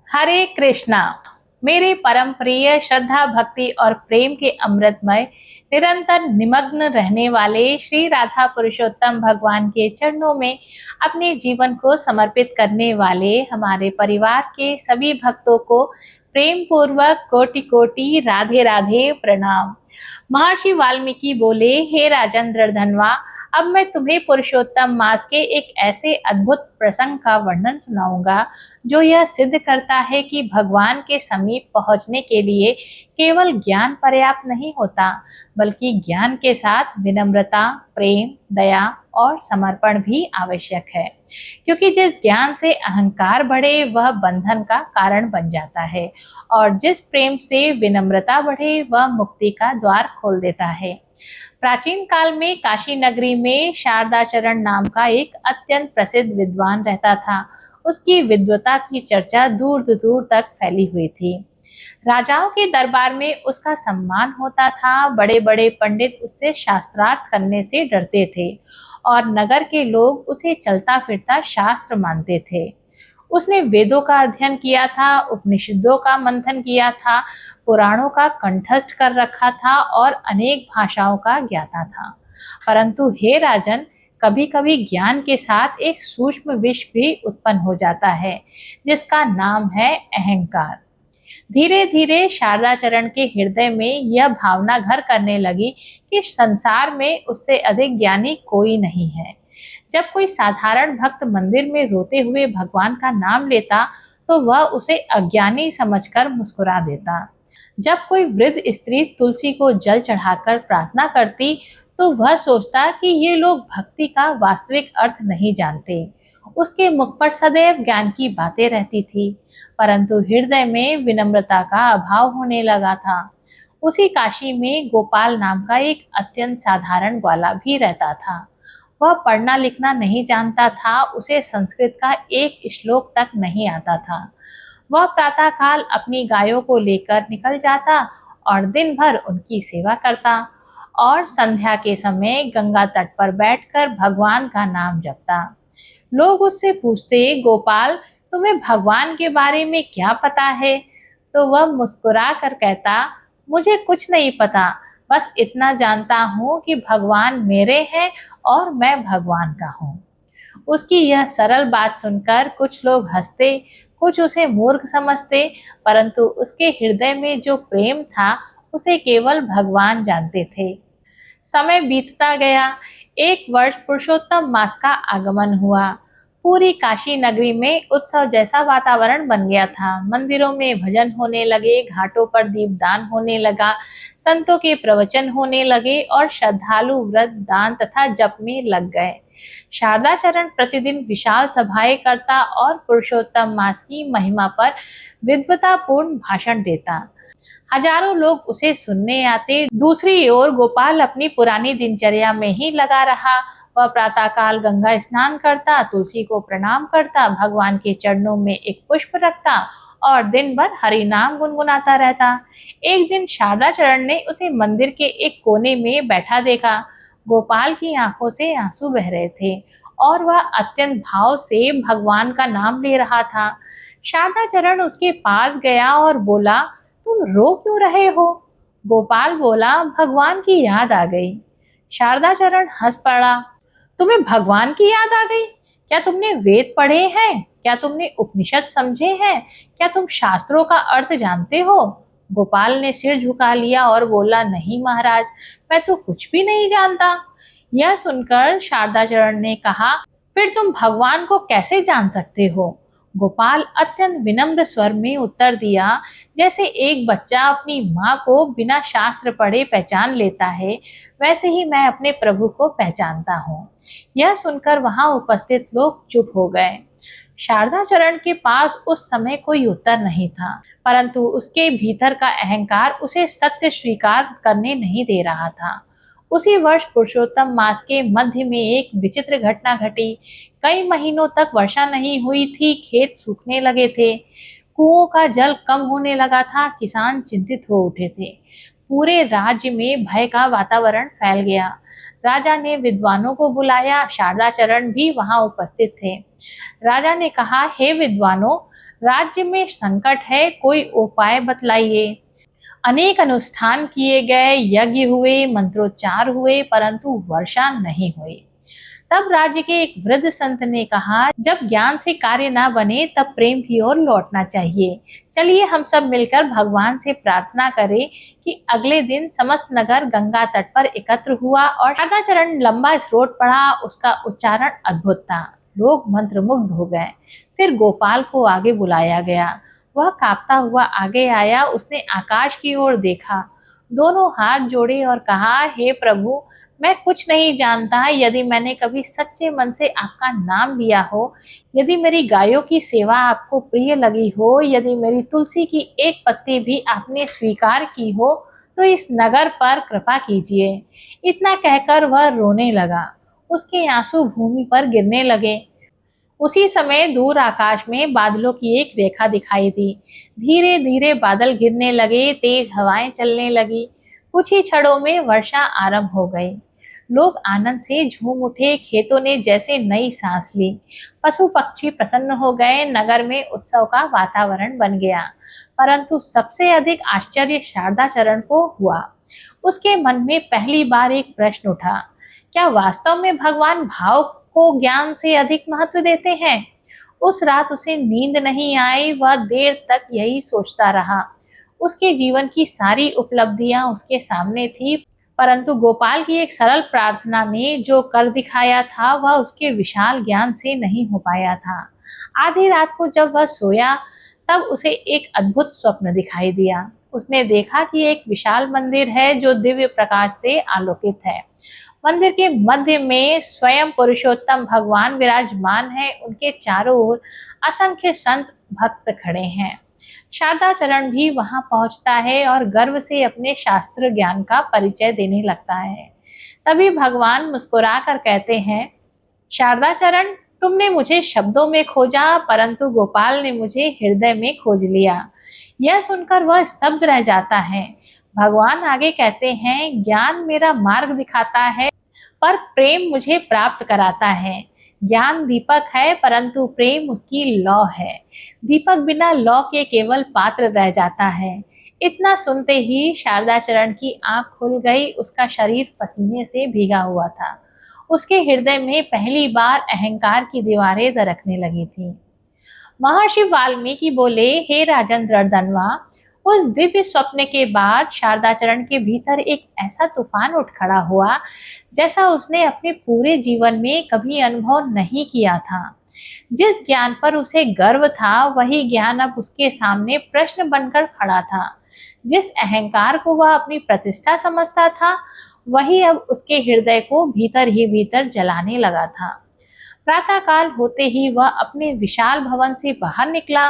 हरे कृष्णा। मेरे परम प्रिय श्रद्धा भक्ति और प्रेम के अमृतमय निरंतर निमग्न रहने वाले श्री राधा पुरुषोत्तम भगवान के चरणों में अपने जीवन को समर्पित करने वाले हमारे परिवार के सभी भक्तों को प्रेम पूर्वक कोटि कोटि राधे राधे प्रणाम। महर्षि वाल्मीकि बोले, हे राजन दृढ़धनवा, अब मैं तुम्हें पुरुषोत्तम मास के एक ऐसे अद्भुत प्रसंग का वर्णन सुनाऊंगा जो यह सिद्ध करता है कि भगवान के समीप पहुंचने के लिए केवल ज्ञान पर्याप्त नहीं होता, बल्कि ज्ञान के साथ विनम्रता, प्रेम, दया और समर्पण भी आवश्यक है। क्योंकि जिस ज्ञान से अहंकार बढ़े वह बंधन का कारण बन जाता है, और जिस प्रेम से विनम्रता बढ़े वह मुक्ति का द्वार खोल देता है। प्राचीन काल में काशी नगरी में शारदाचरण नाम का एक अत्यंत प्रसिद्ध विद्वान रहता था। उसकी विद्वता की चर्चा दूर दूर तक फैली हुई थी। राजाओं के दरबार में उसका सम्मान होता था। बड़े बड़े पंडित उससे शास्त्रार्थ करने से डरते थे और नगर के लोग उसे चलता फिरता शास्त्र मानते थे। उसने वेदों का अध्ययन किया था, उपनिषदों का मंथन किया था, पुराणों का कंठस्थ कर रखा था और अनेक भाषाओं का ज्ञाता था। परंतु हे राजन, कभी कभी ज्ञान के साथ एक सूक्ष्म विष भी उत्पन्न हो जाता है, जिसका नाम है अहंकार। धीरे धीरे शारदाचरण के हृदय में यह भावना घर करने लगी कि संसार में उससे अधिक ज्ञानी कोई नहीं है। जब कोई साधारण भक्त मंदिर में रोते हुए भगवान का नाम लेता तो वह उसे अज्ञानी समझकर मुस्कुरा देता। जब कोई वृद्ध स्त्री तुलसी को जल चढ़ाकर प्रार्थना करती तो वह सोचता कि ये लोग भक्ति का वास्तविक अर्थ नहीं जानते। उसके मुख पर सदैव ज्ञान की बातें रहती थी, परंतु हृदय में विनम्रता का अभाव होने लगा था। उसी काशी में गोपाल नाम का एक अत्यंत साधारण ग्वाला भी रहता था। वह पढ़ना लिखना नहीं जानता था, उसे संस्कृत का एक श्लोक तक नहीं आता था। वह प्रातःकाल अपनी गायों को लेकर निकल जाता और दिन भर उनकी सेवा करता और संध्या के समय गंगा तट पर बैठकर भगवान का नाम जपता। लोग उससे पूछते, गोपाल, तुम्हें भगवान के बारे में क्या पता है? तो वह मुस्कुरा कर कहता, मुझे कुछ नहीं पता, बस इतना जानता हूँ कि भगवान मेरे हैं और मैं भगवान का हूँ। उसकी यह सरल बात सुनकर कुछ लोग हंसते, कुछ उसे मूर्ख समझते, परंतु उसके हृदय में जो प्रेम था उसे केवल भगवान जानते थे। समय बीतता गया। एक वर्ष पुरुषोत्तम मास का आगमन हुआ। पूरी काशी नगरी में उत्सव जैसा वातावरण बन गया था। मंदिरों में भजन होने लगे, घाटों पर दीपदान होने लगा, संतों के प्रवचन होने लगे और श्रद्धालु व्रत, दान तथा जप में लग गए। शारदाचरण प्रतिदिन विशाल सभाएं करता और पुरुषोत्तम मास की महिमा पर विद्वतापूर्ण भाषण देता। हजारों लोग उसे सुनने आते। दूसरी ओर गोपाल अपनी पुरानी दिनचर्या में ही लगा रहा। वह प्रातःकाल गंगा स्नान करता, तुलसी को प्रणाम करता, भगवान के चरणों में एक पुष्प रखता और दिन भर हरि नाम गुनगुनाता रहता। एक दिन शारदाचरण ने उसे मंदिर के एक कोने में बैठा देखा। गोपाल की आंखों से आंसू बह रहे थे और वह अत्यंत भाव से भगवान का नाम ले रहा था। शारदाचरण उसके पास गया और बोला, तुम रो क्यों रहे हो? गोपाल बोला, भगवान की याद आ गई। शारदाचरण हंस पड़ा। तुम्हें भगवान की याद आ गई? क्या तुमने वेद पढ़े हैं? क्या तुमने उपनिषद समझे हैं? क्या तुम शास्त्रों का अर्थ जानते हो? गोपाल ने सिर झुका लिया और बोला, नहीं महाराज, मैं तो कुछ भी नहीं जानता। यह सुनकर शारदाचरण ने कहा, फिर तुम भगवान को कैसे जान सकते हो? गोपाल अत्यंत विनम्र स्वर में उत्तर दिया, जैसे एक बच्चा अपनी माँ को बिना शास्त्र पढ़े पहचान लेता है, वैसे ही मैं अपने प्रभु को पहचानता हूँ। यह सुनकर वहां उपस्थित लोग चुप हो गए। शारदाचरण के पास उस समय कोई उत्तर नहीं था, परंतु उसके भीतर का अहंकार उसे सत्य स्वीकार करने नहीं दे रहा था। उसी वर्ष पुरुषोत्तम मास के मध्य में एक विचित्र घटना घटी। कई महीनों तक वर्षा नहीं हुई थी, खेत सूखने लगे थे, कुओं का जल कम होने लगा था, किसान चिंतित हो उठे थे। पूरे राज्य में भय का वातावरण फैल गया। राजा ने विद्वानों को बुलाया, शारदाचरण भी वहां उपस्थित थे। राजा ने कहा, हे विद्वानों, राज्य में संकट है, कोई उपाय बतलाइए। अनेक अनुष्ठान किए गए, यज्ञ हुए, मंत्रोच्चार हुए, परंतु वर्षा नहीं हुई। तब राज्य के एक वृद्ध संत ने कहा, जब ज्ञान से कार्य ना बने तब प्रेम की ओर लौटना चाहिए। चलिए हम सब मिलकर भगवान से प्रार्थना करें। कि अगले दिन समस्त नगर गंगा तट पर एकत्र हुआ और शारदाचरण लंबा स्रोत पढ़ा। उसका उच्चारण अद्भुत था, लोग मंत्रमुग्ध हो गए। फिर गोपाल को आगे बुलाया गया। वह कांपता हुआ आगे आया। उसने आकाश की ओर देखा, दोनों हाथ जोड़े और कहा, हे प्रभु, मैं कुछ नहीं जानता। यदि मैंने कभी सच्चे मन से आपका नाम लिया हो, यदि मेरी गायों की सेवा आपको प्रिय लगी हो, यदि मेरी तुलसी की एक पत्ती भी आपने स्वीकार की हो, तो इस नगर पर कृपा कीजिए। इतना कहकर वह रोने लगा। उसके आंसू भूमि पर गिरने लगे। उसी समय दूर आकाश में बादलों की एक रेखा दिखाई दी। धीरे धीरे बादल गिरने लगे, तेज हवाएं चलने लगी। कुछ ही क्षणों में वर्षा आरंभ हो गई। लोग आनंद से झूम उठे, खेतों ने जैसे नई सांस ली। पशु पक्षी प्रसन्न हो गए, नगर में उत्सव का वातावरण बन गया। परंतु सबसे अधिक आश्चर्य शारदाचरण को हुआ। उसके मन में पहली बार एक प्रश्न उठा, क्या वास्तव में भगवान भाव को ज्ञान से अधिक महत्व देते हैं? उस रात उसे नींद नहीं आई, वह देर तक यही सोचता रहा। उसके जीवन की सारी उपलब्धियां उसके सामने थी, परंतु गोपाल की एक सरल प्रार्थना ने जो कर दिखाया था, वह उसके विशाल ज्ञान से नहीं हो पाया था। आधी रात को जब वह सोया, तब उसे एक अद्भुत स्वप्न दिखाई दिया। उसने देखा कि एक विशाल मंदिर है जो दिव्य प्रकाश से आलोकित है। मंदिर के मध्य में स्वयं पुरुषोत्तम भगवान विराजमान है। उनके चारों ओर असंख्य संत भक्त खड़े हैं। शारदाचरण भी वहां पहुंचता है और गर्व से अपने शास्त्र ज्ञान का परिचय देने लगता है। तभी भगवान मुस्कुरा कर कहते हैं, शारदाचरण, तुमने मुझे शब्दों में खोजा, परंतु गोपाल ने मुझे हृदय में खोज लिया। यह सुनकर वह स्तब्ध रह जाता है। भगवान आगे कहते हैं, ज्ञान मेरा मार्ग दिखाता है, पर प्रेम मुझे प्राप्त कराता है। ज्ञान दीपक है, परंतु प्रेम उसकी लौ है। दीपक बिना लौ के केवल पात्र रह जाता है। इतना सुनते ही शारदाचरण की आंख खुल गई। उसका शरीर पसीने से भीगा हुआ था। उसके हृदय में पहली बार अहंकार की दीवारें दरकने लगी थी। महर्षि वाल्मीकि बोले, हे राजन दर्दनवा, उस दिव्य स्वप्न के बाद शारदाचरण के भीतर एक ऐसा तूफान उठ खड़ा हुआ, जैसा उसने अपने पूरे जीवन में कभी अनुभव नहीं किया था। जिस ज्ञान पर उसे गर्व था, वही ज्ञान अब उसके सामने प्रश्न बनकर खड़ा था। जिस अहंकार को वह अपनी प्रतिष्ठा समझता था, वही अब उसके हृदय को भीतर ही भीतर जलाने लगा था। प्रातःकाल होते ही वह अपने विशाल भवन से बाहर निकला।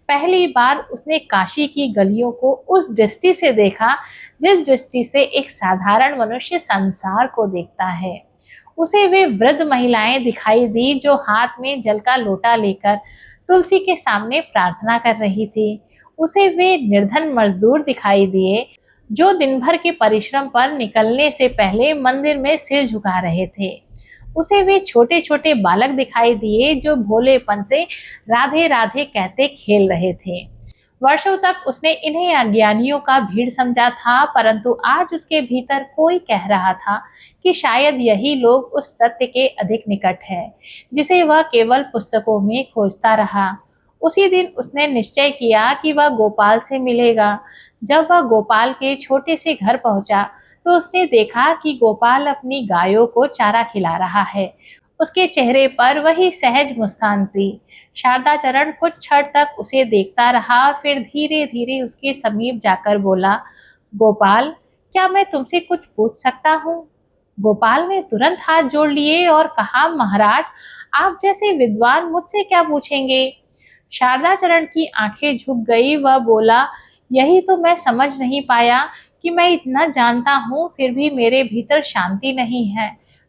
पहली बार उसने काशी की गलियों को उस दृष्टि से देखा, जिस दृष्टि से एक साधारण मनुष्य संसार को देखता है। उसे वे वृद्ध महिलाएं दिखाई दी जो हाथ में जल का लोटा लेकर तुलसी के सामने प्रार्थना कर रही थी। उसे वे निर्धन मजदूर दिखाई दिए जो दिन भर के परिश्रम पर निकलने से पहले मंदिर में सिर झुका रहे थे। उसे वे छोटे छोटे बालक दिखाई दिए जो भोलेपन से राधे राधे कहते खेल रहे थे। वर्षों तक उसने इन्हें अज्ञानियों का भीड़ समझा था, परंतु आज उसके भीतर कोई कह रहा था कि शायद यही लोग उस सत्य के अधिक निकट है, जिसे वह केवल पुस्तकों में खोजता रहा। उसी दिन उसने निश्चय किया कि वह गोपाल से मिलेगा। जब वह गोपाल के छोटे से घर पहुंचा, तो उसने देखा कि गोपाल अपनी गायों को चारा खिला रहा है। उसके चेहरे पर वही सहज मुस्कान थी। शारदाचरण कुछ क्षण तक उसे देखता रहा, फिर धीरे धीरे उसके समीप जाकर बोला, गोपाल, क्या मैं तुमसे कुछ पूछ सकता हूँ? गोपाल ने तुरंत हाथ जोड़ लिए और कहा, महाराज, आप जैसे विद्वान मुझसे क्या पूछेंगे? शारदाचरण की आंखें झुक गई। वह बोला, यही तो मैं समझ नहीं पाया कि मैं इतना जानता हूँ, फिर भी मेरे भीतर शांति नहीं है।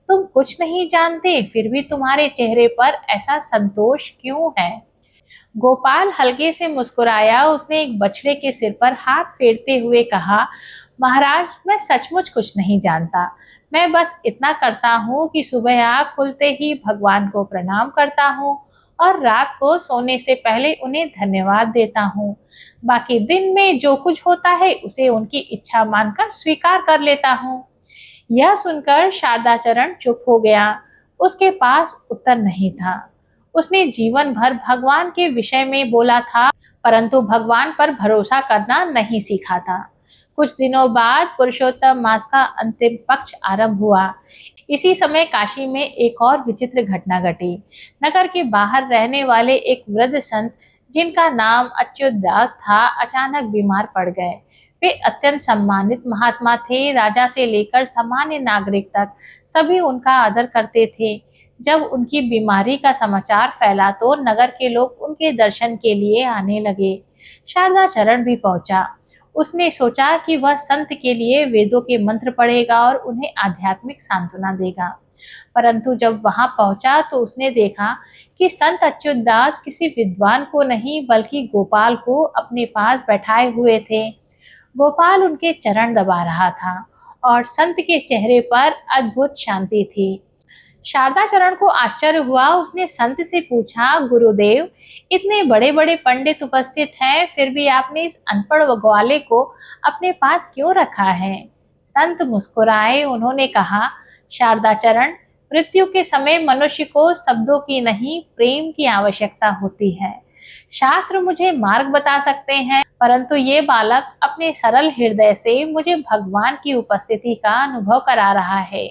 तुम कुछ नहीं जानते, फिर भी तुम्हारे चेहरे पर ऐसा संतोष क्यों है? गोपाल हल्के से मुस्कुराया। उसने एक बछड़े के सिर पर हाथ फेरते हुए कहा, महाराज, मैं सचमुच कुछ नहीं जानता। मैं बस इतना करता हूँ कि सुबह आँख खुलते ही भगवान को प्रणाम करता हूँ और रात को सोने से पहले उन्हें धन्यवाद देता हूँ। बाकी दिन में जो कुछ होता है उसे उनकी इच्छा मानकर स्वीकार कर लेता हूँ। यह सुनकर शारदाचरण चुप हो गया। उसके पास उत्तर नहीं था। उसने जीवन भर भगवान के विषय में बोला था, परंतु भगवान पर भरोसा करना नहीं सीखा था। कुछ दिनों बाद पुरुषोत्तम मास का अंतिम पक्ष आरंभ हुआ। इसी समय काशी में एक और विचित्र घटना घटी। नगर के बाहर रहने वाले एक वृद्ध संत, जिनका नाम अच्युत दास था, अचानक बीमार पड़ गए। वे अत्यंत सम्मानित महात्मा थे। राजा से लेकर सामान्य नागरिक तक सभी उनका आदर करते थे। जब उनकी बीमारी का समाचार फैला तो नगर के लोग उनके दर्शन के लिए आने लगे। शारदाचरण भी पहुंचा। उसने सोचा कि वह संत के लिए वेदों के मंत्र पढ़ेगा और उन्हें आध्यात्मिक सांत्वना देगा। परंतु जब वहां पहुंचा तो उसने देखा कि संत अच्युत दास किसी विद्वान को नहीं बल्कि गोपाल को अपने पास बैठाए हुए थे। गोपाल उनके चरण दबा रहा था और संत के चेहरे पर अद्भुत शांति थी। शारदाचरण को आश्चर्य हुआ। उसने संत से पूछा, गुरुदेव, इतने बड़े बड़े पंडित उपस्थित हैं, फिर भी आपने इस अनपढ़ ग्वाले को अपने पास क्यों रखा है? संत मुस्कुराए। उन्होंने कहा, शारदाचरण, मृत्यु के समय मनुष्य को शब्दों की नहीं, प्रेम की आवश्यकता होती है। शास्त्र मुझे मार्ग बता सकते हैं, परंतु ये बालक अपने सरल हृदय से मुझे भगवान की उपस्थिति का अनुभव करा रहा है।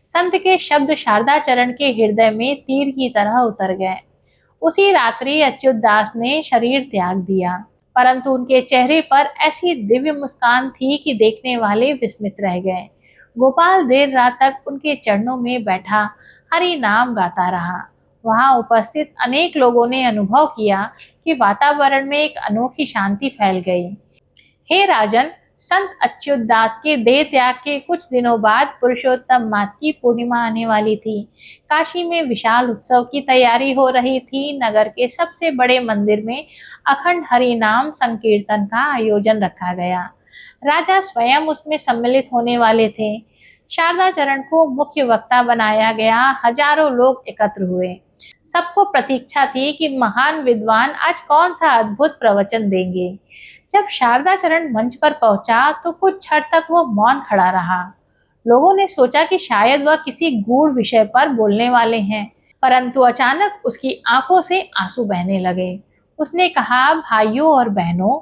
संत के शब्द शारदाचरण के हृदय में तीर की तरह उतर गए। उसी रात्रि अच्युत दास ने शरीर त्याग दिया, परंतु उनके चेहरे पर ऐसी दिव्य मुस्कान थी कि देखने वाले विस्मित रह गए। गोपाल देर रात तक उनके चरणों में बैठा हरि नाम गाता रहा। वहां उपस्थित अनेक लोगों ने अनुभव किया कि वातावरण में एक अनोखी शांति फैल गई। हे राजन, संत अच्युत दास के देह त्याग के कुछ दिनों बाद पुरुषोत्तम मास की पूर्णिमा आने वाली थी। काशी में विशाल उत्सव की तैयारी हो रही थी। नगर के सबसे बड़े मंदिर में अखंड हरि नाम संकीर्तन का आयोजन रखा गया। राजा स्वयं उसमें सम्मिलित होने वाले थे। शारदाचरण को मुख्य वक्ता बनाया गया। हजारों लोग एकत्र हुए। सबको प्रतीक्षा थी कि महान विद्वान आज कौन सा अद्भुत प्रवचन देंगे। जब शारदाचरण मंच पर पहुंचा तो कुछ क्षण तक वो मौन खड़ा रहा। लोगों ने सोचा कि शायद वह किसी गूढ़ विषय पर बोलने वाले हैं, परंतु अचानक उसकी आंखों से आंसू बहने लगे। उसने कहा, भाइयों और बहनों,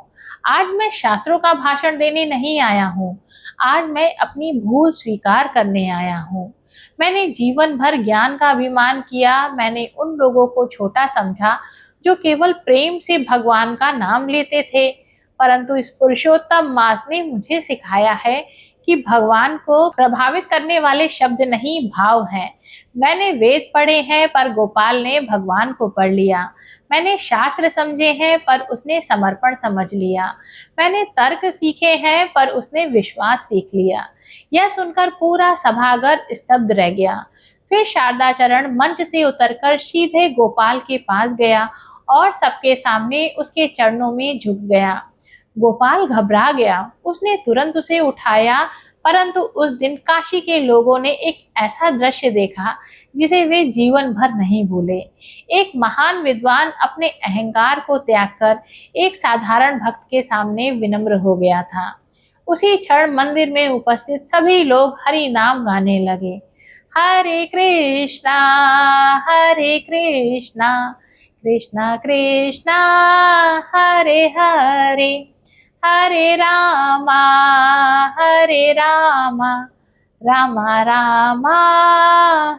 आज मैं शास्त्रों का भाषण देने नहीं आया हूँ। आज मैं अपनी भूल स्वीकार करने आया हूँ। मैंने जीवन भर ज्ञान का अभिमान किया। मैंने उन लोगों को छोटा समझा जो केवल प्रेम से भगवान का नाम लेते थे, परंतु इस पुरुषोत्तम मास ने मुझे सिखाया है कि भगवान को प्रभावित करने वाले शब्द नहीं, भाव हैं। मैंने वेद पढ़े हैं, पर गोपाल ने भगवान को पढ़ लिया। मैंने शास्त्र समझे हैं, पर उसने समर्पण समझ लिया। मैंने तर्क सीखे हैं, पर उसने विश्वास सीख लिया। यह सुनकर पूरा सभागार स्तब्ध रह गया। फिर शारदाचरण मंच से उतरकर सीधे गोपाल के पास गया और सबके सामने उसके चरणों में झुक गया। गोपाल घबरा गया। उसने तुरंत उसे उठाया, परंतु उस दिन काशी के लोगों ने एक ऐसा दृश्य देखा जिसे वे जीवन भर नहीं भूले। एक महान विद्वान अपने अहंकार को त्याग कर एक साधारण भक्त के सामने विनम्र हो गया था। उसी क्षण मंदिर में उपस्थित सभी लोग हरि नाम गाने लगे। हरे कृष्णा कृष्णा कृष्णा हरे हरे, हरे रामा रामा रामा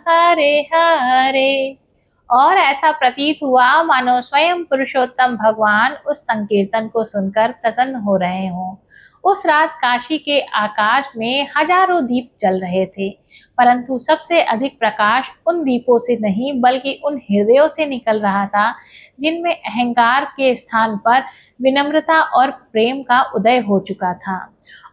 हरे हरे। और ऐसा प्रतीत हुआ मानो स्वयं पुरुषोत्तम भगवान उस संकीर्तन को सुनकर प्रसन्न हो रहे हों। उस रात काशी के आकाश में हजारों दीप जल रहे थे, परंतु सबसे अधिक प्रकाश उन दीपों से नहीं बल्कि उन हृदयों से निकल रहा था जिनमें अहंकार के स्थान पर विनम्रता और प्रेम का उदय हो चुका था।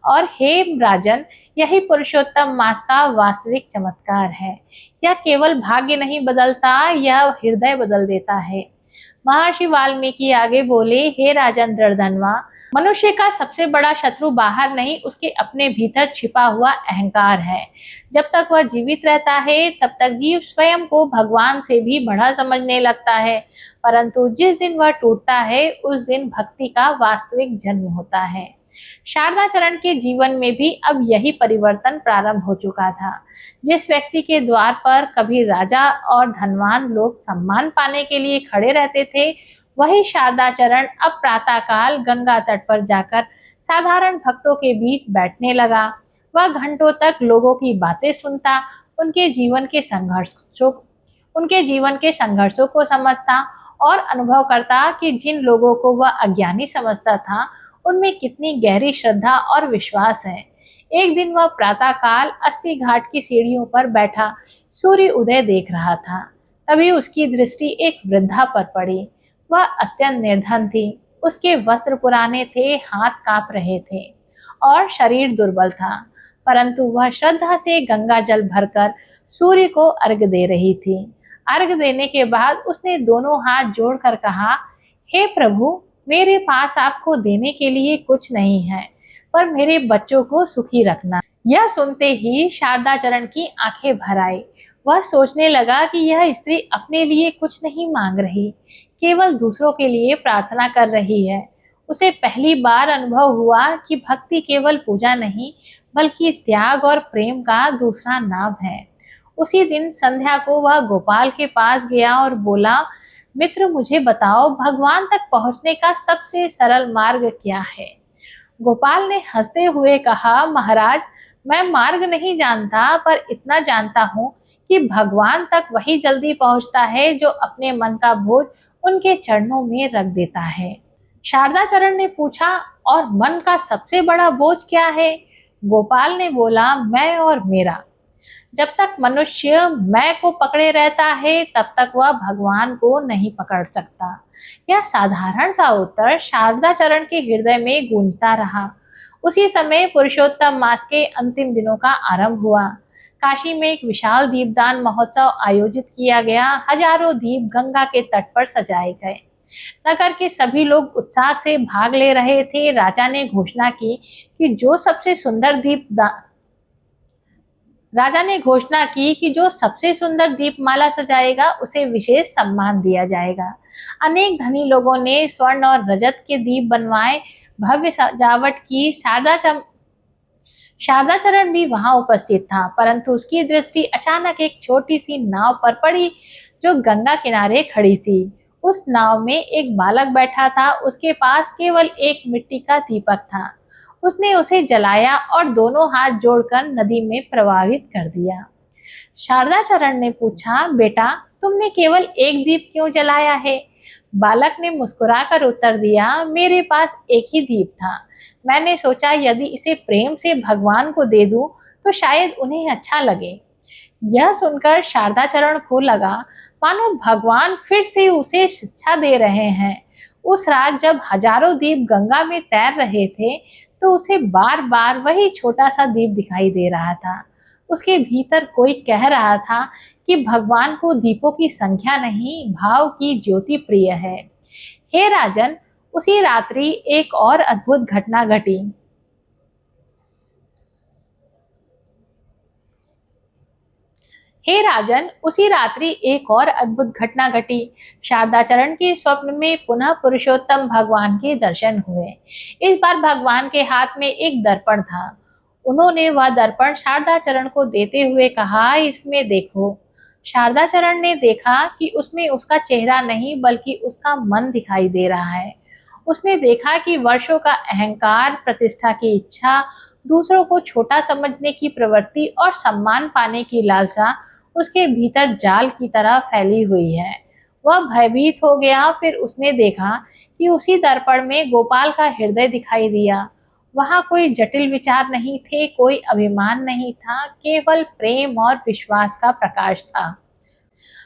और हे राजन, यही पुरुषोत्तम मास का वास्तविक चमत्कार है। यह केवल भाग्य नहीं बदलता, यह हृदय बदल देता है। महर्षि वाल्मीकि आगे बोले, हे राजन दर्दनवा, मनुष्य का सबसे बड़ा शत्रु बाहर नहीं, उसके अपने भीतर छिपा हुआ अहंकार है। जब जब तक वह जीवित रहता है तब तक जीव स्वयं को भगवान से भी बड़ा समझने लगता है, परंतु जिस दिन वह टूटता है उस दिन भक्ति का वास्तविक जन्म होता है। शारदाचरण के जीवन में भी अब यही परिवर्तन प्रारंभ हो चुका था। जिस व्यक्ति के द्वार पर कभी राजा और धनवान लोग सम्मान पाने के लिए खड़े रहते थे, वही शारदाचरण अब प्रातःकाल गंगा तट पर जाकर साधारण भक्तों के बीच बैठने लगा। वह घंटों तक लोगों की बातें सुनता, उनके जीवन के संघर्षों को समझता और अनुभव करता कि जिन लोगों को वह अज्ञानी समझता था उनमें कितनी गहरी श्रद्धा और विश्वास है। एक दिन वह प्रातःकाल 80 घाट की सीढ़ियों पर बैठा सूर्य उदय देख रहा था। तभी उसकी दृष्टि एक वृद्धा पर पड़ी। वह अत्यंत निर्धन थी। उसके वस्त्र पुराने थे, हाथ कांप रहे थे और शरीर दुर्बल था, परंतु वह श्रद्धा से गंगा जल भरकर सूर्य को अर्घ्य दे रही थी। अर्घ्य देने के बाद उसने दोनों हाथ जोड़कर कहा, हे प्रभु, मेरे पास आपको देने के लिए कुछ नहीं है, पर मेरे बच्चों को सुखी रखना। यह सुनते ही शारदाचरण की आंखें भर आई। वह सोचने लगा कि यह स्त्री अपने लिए कुछ नहीं मांग रही, केवल दूसरों के लिए प्रार्थना कर रही है। उसे पहली बार अनुभव हुआ कि भक्ति केवल पूजा नहीं, बल्कि त्याग और प्रेम का दूसरा नाम है। उसी दिन संध्या को वह गोपाल के पास गया और बोला, मित्र, मुझे बताओ, भगवान तक पहुंचने का सबसे सरल मार्ग क्या है? गोपाल ने हंसते हुए कहा, महाराज, मैं मार्ग नहीं जानता, पर इतना जानता हूँ कि भगवान तक वही जल्दी पहुंचता है जो अपने मन का बोझ उनके चरणों में रख देता है। शारदाचरण ने पूछा, और मन का सबसे बड़ा बोझ क्या है? गोपाल ने बोला, मैं और मेरा। जब तक मनुष्य मैं को पकड़े रहता है तब तक वह भगवान को नहीं पकड़ सकता। यह साधारण सा उत्तर शारदाचरण के हृदय में गूंजता रहा। उसी समय पुरुषोत्तम मास के अंतिम दिनों का आरंभ हुआ। काशी में एक विशाल दीपदान महोत्सव आयोजित किया गया। हजारों दीप गंगा के तट पर सजाए गए। नगर के सभी लोग उत्साह से भाग ले रहे थे। राजा ने घोषणा की कि जो सबसे सुंदर दीपमाला सजाएगा उसे विशेष सम्मान दिया जाएगा। अनेक धनी लोगों ने स्वर्ण और रजत के दीप बनवाए, भव्य सजावट की। शारदाचरण भी वहां उपस्थित था, परंतु उसकी दृष्टि अचानक एक छोटी सी नाव पर पड़ी जो गंगा किनारे खड़ी थी। उस नाव में एक बालक बैठा था। उसके पास केवल एक मिट्टी का दीपक था। उसने उसे जलाया और दोनों हाथ जोड़कर नदी में प्रवाहित कर दिया। शारदाचरण ने पूछा, बेटा, तुमने केवल एक दीप क्यों जलाया है? बालक ने मुस्कुराकर उत्तर दिया, मेरे पास एक ही दीप था। मैंने सोचा यदि इसे प्रेम से भगवान को दे दूं तो शायद उन्हें अच्छा लगे। यह सुनकर शारदाचरण को लगा मानो भगवान फिर से उसे शिक्षा दे रहे हैं। उस रात जब हजारों दीप गंगा में तैर रहे थे तो उसे बार बार वही छोटा सा दीप दिखाई दे रहा था। उसके भीतर कोई कह रहा था कि भगवान को दीपों की संख्या नहीं, भाव की ज्योति प्रिय है। हे राजन, उसी रात्रि एक और अद्भुत घटना घटी। शारदाचरण के स्वप्न में पुनः पुरुषोत्तम भगवान के दर्शन हुए। इस बार भगवान के हाथ में एक दर्पण था। उन्होंने वह दर्पण शारदाचरण को देते हुए कहा, इसमें देखो। शारदाचरण ने देखा कि उसमें उसका चेहरा नहीं बल्कि उसका मन दिखाई दे रहा है। उसने देखा कि वर्षों का अहंकार, प्रतिष्ठा की इच्छा, दूसरों को छोटा समझने की प्रवृत्ति और सम्मान पाने की लालसा उसके भीतर जाल की तरह फैली हुई है। वह भयभीत हो गया। फिर उसने देखा कि उसी दर्पण में गोपाल का हृदय दिखाई दिया। वहां कोई जटिल विचार नहीं थे, कोई अभिमान नहीं था, केवल प्रेम और विश्वास का प्रकाश था।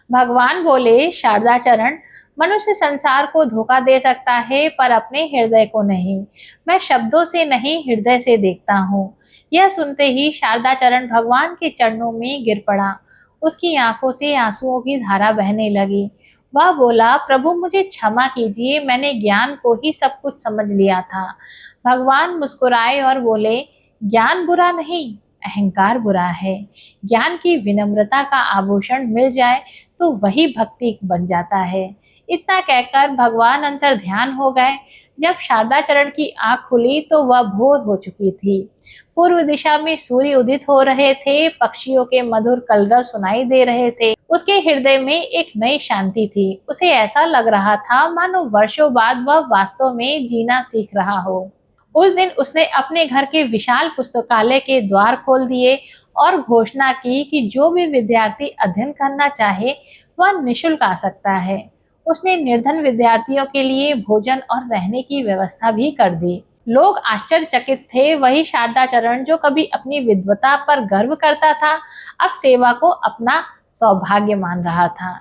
भगवान बोले, शारदाचरण, मनुष्य संसार को धोखा दे सकता है पर अपने हृदय को नहीं। मैं शब्दों से नहीं, हृदय से देखता हूँ। यह सुनते ही शारदाचरण भगवान के चरणों में गिर पड़ा। उसकी आंखों से आंसुओं की धारा बहने लगी। वह बोला, प्रभु, मुझे क्षमा कीजिए, मैंने ज्ञान को ही सब कुछ समझ लिया था। भगवान मुस्कुराए और बोले, ज्ञान बुरा नहीं, अहंकार बुरा है। ज्ञान की विनम्रता का आभूषण मिल जाए तो वही भक्ति बन जाता है। इतना कहकर भगवान अंतर ध्यान हो गए। जब शारदाचरण की आंख खुली तो वह भोर हो चुकी थी। पूर्व दिशा में सूर्य उदित हो रहे थे, पक्षियों के मधुर कलरव सुनाई दे रहे थे। उसके हृदय में एक नई शांति थी। उसे ऐसा लग रहा था मानो वर्षों बाद वह वास्तव में जीना सीख रहा हो। उस दिन उसने अपने घर के विशाल पुस्तकालय के द्वार खोल दिए और घोषणा की कि जो भी विद्यार्थी अध्ययन करना चाहे वह निःशुल्क आ सकता है। उसने निर्धन विद्यार्थियों के लिए भोजन और रहने की व्यवस्था भी कर दी। लोग आश्चर्यचकित थे। वही शारदाचरण जो कभी अपनी विद्वता पर गर्व करता था, अब सेवा को अपना सौभाग्य मान रहा था।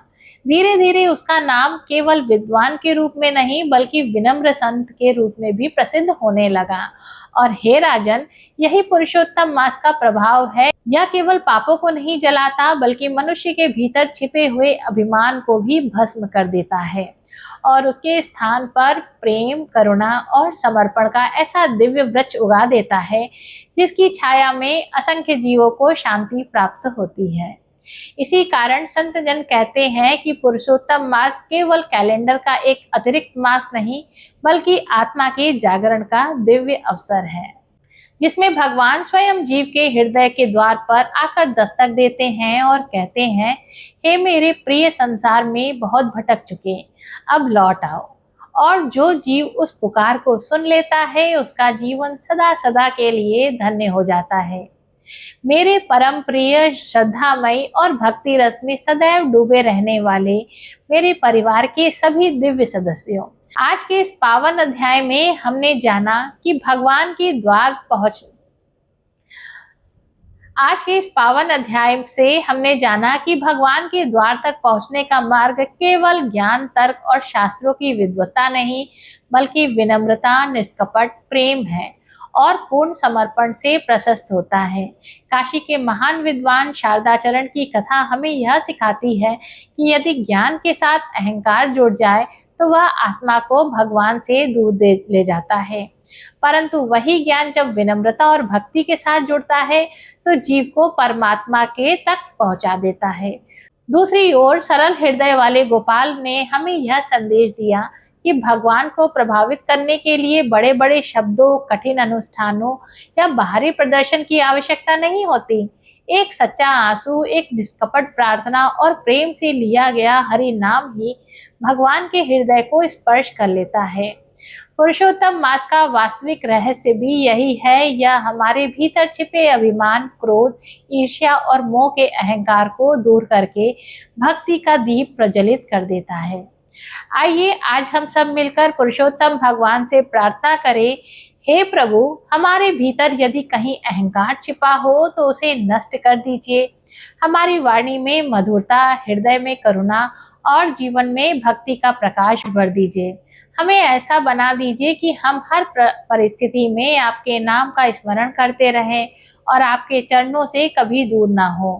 धीरे धीरे उसका नाम केवल विद्वान के रूप में नहीं बल्कि विनम्र संत के रूप में भी प्रसिद्ध होने लगा। और हे राजन, यही पुरुषोत्तम मास का प्रभाव है। यह केवल पापों को नहीं जलाता बल्कि मनुष्य के भीतर छिपे हुए अभिमान को भी भस्म कर देता है और उसके स्थान पर प्रेम, करुणा और समर्पण का ऐसा दिव्य वृक्ष उगा देता है जिसकी छाया में असंख्य जीवों को शांति प्राप्त होती है। इसी कारण संत जन कहते हैं कि पुरुषोत्तम मास केवल कैलेंडर का एक अतिरिक्त मास नहीं बल्कि आत्मा के जागरण का दिव्य अवसर है, जिसमें भगवान स्वयं जीव के हृदय के द्वार पर आकर दस्तक देते हैं और कहते हैं, हे मेरे प्रिय, संसार में बहुत भटक चुके, अब लौट आओ। और जो जीव उस पुकार को सुन लेता है उसका जीवन सदा सदा के लिए धन्य हो जाता है। मेरे परम प्रिय, श्रद्धामयी और भक्ति रस में सदैव डूबे रहने वाले मेरे परिवार के सभी दिव्य सदस्यों, आज के इस पावन अध्याय में हमने जाना कि भगवान के द्वार पहुंच आज के इस पावन अध्याय से हमने जाना कि भगवान के द्वार तक पहुंचने का मार्ग केवल ज्ञान, तर्क और शास्त्रों की विद्वत्ता नहीं बल्कि विनम्रता, निष्कपट प्रेम है और पूर्ण समर्पण से प्रशस्त होता है। काशी के महान विद्वान शारदाचरण की कथा हमें यह सिखाती है कि यदि ज्ञान के साथ अहंकार जुड़ जाए तो वह आत्मा को भगवान से दूर ले जाता है, परंतु वही ज्ञान जब विनम्रता और भक्ति के साथ जुड़ता है तो जीव को परमात्मा के तक पहुंचा देता है। दूसरी ओर सरल हृदय वाले गोपाल ने हमें यह संदेश दिया कि भगवान को प्रभावित करने के लिए बड़े बड़े शब्दों, कठिन अनुष्ठानों या बाहरी प्रदर्शन की आवश्यकता नहीं होती। एक सच्चा आंसू, एक निष्कपट प्रार्थना और प्रेम से लिया गया हरि नाम ही भगवान के हृदय को स्पर्श कर लेता है। पुरुषोत्तम मास का वास्तविक रहस्य भी यही है। यह हमारे भीतर छिपे अभिमान, क्रोध, ईर्ष्या और मोह के अहंकार को दूर करके भक्ति का दीप प्रज्वलित कर देता है। आइए आज हम सब मिलकर पुरुषोत्तम भगवान से प्रार्थना करें, हे प्रभु, हमारे भीतर यदि कहीं अहंकार छिपा हो तो उसे नष्ट कर दीजिए। हमारी वाणी में मधुरता, हृदय में करुणा और जीवन में भक्ति का प्रकाश भर दीजिए। हमें ऐसा बना दीजिए कि हम हर परिस्थिति में आपके नाम का स्मरण करते रहें और आपके चरणों से कभी दूर ना हो।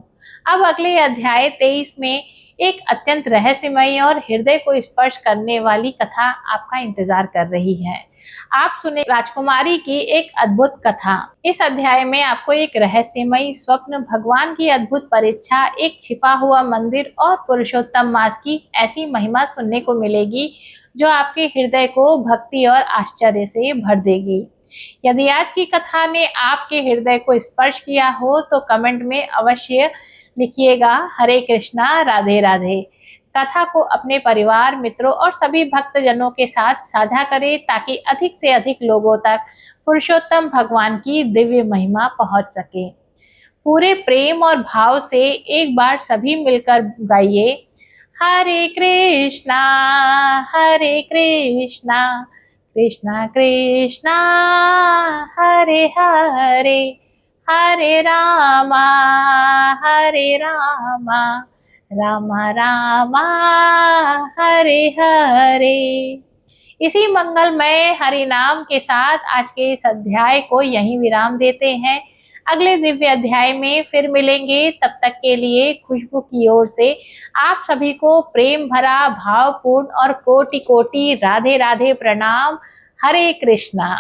अब अगले अध्याय 23 में एक अत्यंत रहस्यमयी और हृदय को स्पर्श करने वाली कथा आपका इंतजार कर रही है। आप सुने राजकुमारी की एक अद्भुत कथा। इस अध्याय में आपको एक रहस्यमयी स्वप्न, भगवान की अद्भुत परीक्षा, एक छिपा हुआ मंदिर और पुरुषोत्तम मास की ऐसी महिमा सुनने को मिलेगी जो आपके हृदय को भक्ति और आश्चर्य से भर देगी। यदि आज की कथा ने आपके हृदय को स्पर्श किया हो तो कमेंट में अवश्य लिखिएगा, हरे कृष्णा, राधे राधे। कथा को अपने परिवार, मित्रों और सभी भक्तजनों के साथ साझा करें ताकि अधिक से अधिक लोगों तक पुरुषोत्तम भगवान की दिव्य महिमा पहुंच सके। पूरे प्रेम और भाव से एक बार सभी मिलकर गाइए, हरे कृष्णा कृष्णा कृष्णा हरे हरे, हरे रामा रामा रामा हरे हरे। इसी मंगलमय हरि नाम के साथ आज के इस अध्याय को यहीं विराम देते हैं। अगले दिव्य अध्याय में फिर मिलेंगे। तब तक के लिए खुशबू की ओर से आप सभी को प्रेम भरा, भावपूर्ण और कोटि कोटि राधे राधे प्रणाम। हरे कृष्णा।